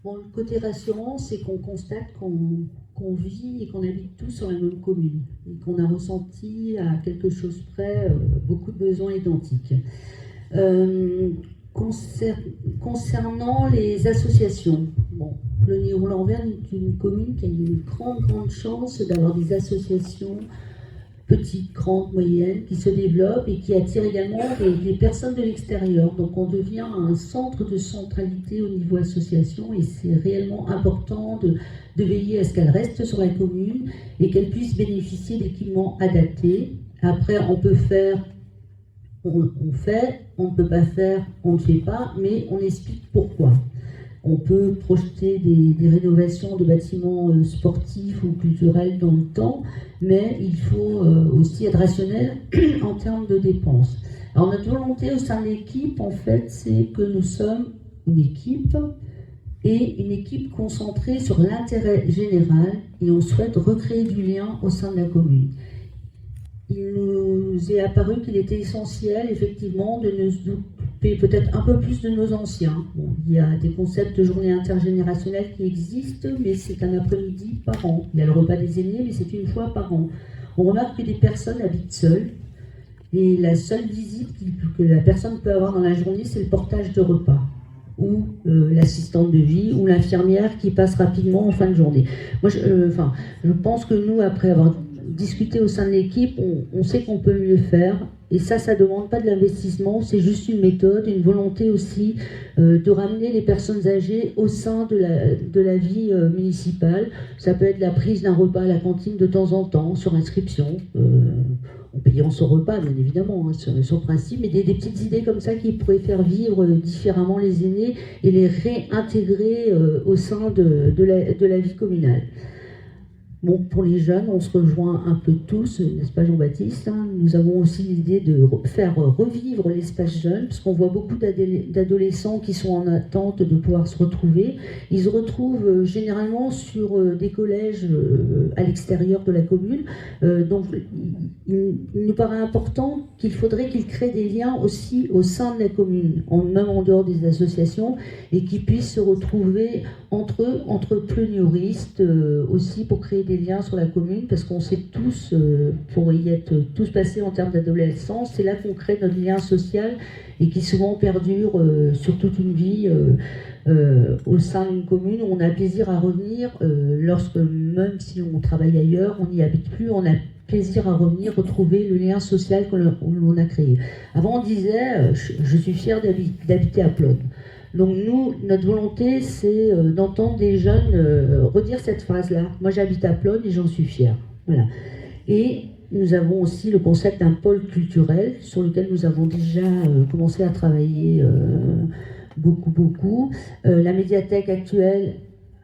Bon, le côté rassurant, c'est qu'on constate qu'on vit et qu'on habite tous sur la même commune et qu'on a ressenti à quelque chose près beaucoup de besoins identiques. Concernant les associations, bon, Pleuny-Roulers-en-Verne est une commune qui a une grande chance d'avoir des associations petites, grandes, moyennes, qui se développent et qui attirent également des personnes de l'extérieur. Donc on devient un centre de centralité au niveau association et c'est réellement important de veiller à ce qu'elle reste sur la commune et qu'elle puisse bénéficier d'équipements adaptés. Après, on peut faire, on fait, on ne peut pas faire, on ne fait pas, mais on explique pourquoi. On peut projeter des rénovations de bâtiments sportifs ou culturels dans le temps, mais il faut aussi être rationnel en termes de dépenses. Alors notre volonté au sein de l'équipe, en fait, c'est que nous sommes une équipe et une équipe concentrée sur l'intérêt général et on souhaite recréer du lien au sein de la commune. Il nous est apparu qu'il était essentiel, effectivement, de nous occuper peut-être un peu plus de nos anciens. Bon, il y a des concepts de journée intergénérationnelle qui existent, mais c'est un après-midi par an. Il y a le repas des aînés, mais c'est une fois par an. On remarque que des personnes habitent seules, et la seule visite que la personne peut avoir dans la journée, c'est le portage de repas, ou l'assistante de vie, ou l'infirmière qui passe rapidement en fin de journée. Moi, je pense que nous, après avoir discuter au sein de l'équipe, on sait qu'on peut mieux faire et ça demande pas de l'investissement, c'est juste une méthode, une volonté aussi de ramener les personnes âgées au sein de la vie municipale. Ça peut être la prise d'un repas à la cantine de temps en temps, sur inscription, en payant son repas bien évidemment, hein, sur principe, mais des petites idées comme ça qui pourraient faire vivre différemment les aînés et les réintégrer au sein de la vie communale. Bon, pour les jeunes, on se rejoint un peu tous, n'est-ce pas Jean-Baptiste, hein. Nous avons aussi l'idée de faire revivre l'espace jeune, parce qu'on voit beaucoup d'adolescents qui sont en attente de pouvoir se retrouver. Ils se retrouvent généralement sur des collèges à l'extérieur de la commune. Donc, il nous paraît important qu'il faudrait qu'ils créent des liens aussi au sein de la commune, même en dehors des associations, et qu'ils puissent se retrouver entre eux, entre pleugneuristes aussi, pour créer des liens sur la commune, parce qu'on sait tous, pour y être tous passés en termes d'adolescence, c'est là qu'on crée notre lien social et qui souvent perdure sur toute une vie au sein d'une commune où on a plaisir à revenir lorsque, même si on travaille ailleurs, on n'y habite plus, on a plaisir à revenir, retrouver le lien social que l'on a créé. Avant on disait je suis fier d'habiter à Pleuny. Donc nous, notre volonté, c'est d'entendre des jeunes redire cette phrase-là. Moi, j'habite à Pleuny et j'en suis fière. Voilà. Et nous avons aussi le concept d'un pôle culturel sur lequel nous avons déjà commencé à travailler beaucoup. La médiathèque actuelle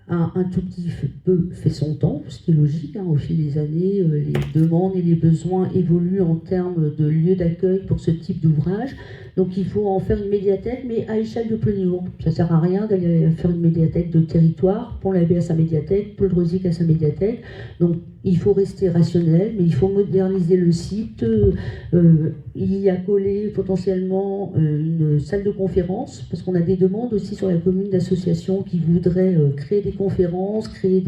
a un tout petit peu fait son temps, ce qui est logique, hein, au fil des années, les demandes et les besoins évoluent en termes de lieux d'accueil pour ce type d'ouvrage. Donc il faut en faire une médiathèque, mais à échelle de Pleuny-Roulers. Ça ne sert à rien d'aller faire une médiathèque de territoire, Pont-l'Abbé à sa médiathèque, Paul-Drosic à sa médiathèque. Donc il faut rester rationnel, mais il faut moderniser le site. Il y a collé potentiellement une salle de conférence, parce qu'on a des demandes aussi sur la commune d'associations qui voudraient créer des conférences, créer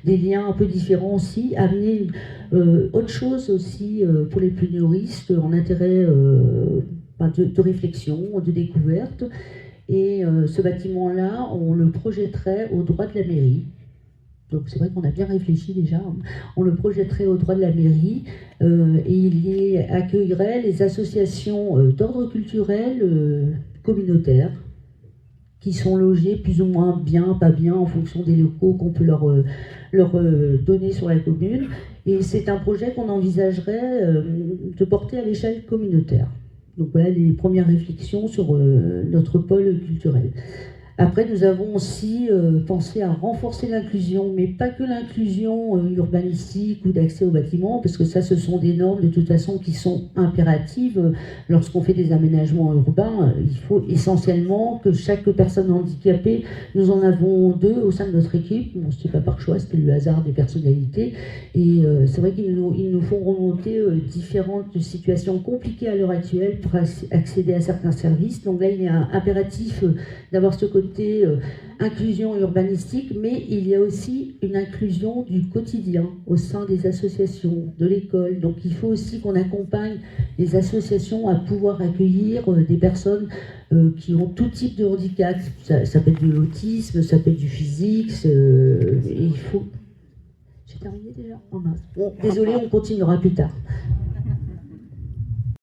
des liens un peu différents aussi, amener autre chose aussi pour les pleugneuristes en intérêt de réflexion, de découverte. Et ce bâtiment-là, on le projetterait au droit de la mairie. Donc c'est vrai qu'on a bien réfléchi déjà. On le projetterait au droit de la mairie et il y accueillerait les associations d'ordre culturel communautaire qui sont logées plus ou moins bien, pas bien, en fonction des locaux qu'on peut leur donner sur la commune. Et c'est un projet qu'on envisagerait de porter à l'échelle communautaire. Donc voilà les premières réflexions sur notre pôle culturel. Après, nous avons aussi pensé à renforcer l'inclusion, mais pas que l'inclusion urbanistique ou d'accès aux bâtiments, parce que ça, ce sont des normes de toute façon qui sont impératives. Lorsqu'on fait des aménagements urbains, il faut essentiellement que chaque personne handicapée, nous en avons 2 au sein de notre équipe. Bon, c'était pas par choix, c'était le hasard des personnalités. Et c'est vrai qu'ils nous font remonter différentes situations compliquées à l'heure actuelle pour accéder à certains services. Donc là, il est impératif d'avoir ce côté côté inclusion urbanistique, mais il y a aussi une inclusion du quotidien au sein des associations, de l'école. Donc il faut aussi qu'on accompagne les associations à pouvoir accueillir des personnes qui ont tout type de handicap. Ça peut être de l'autisme, ça peut être du physique, il faut... J'ai terminé déjà? Oh mince. Bon, désolé, on continuera plus tard.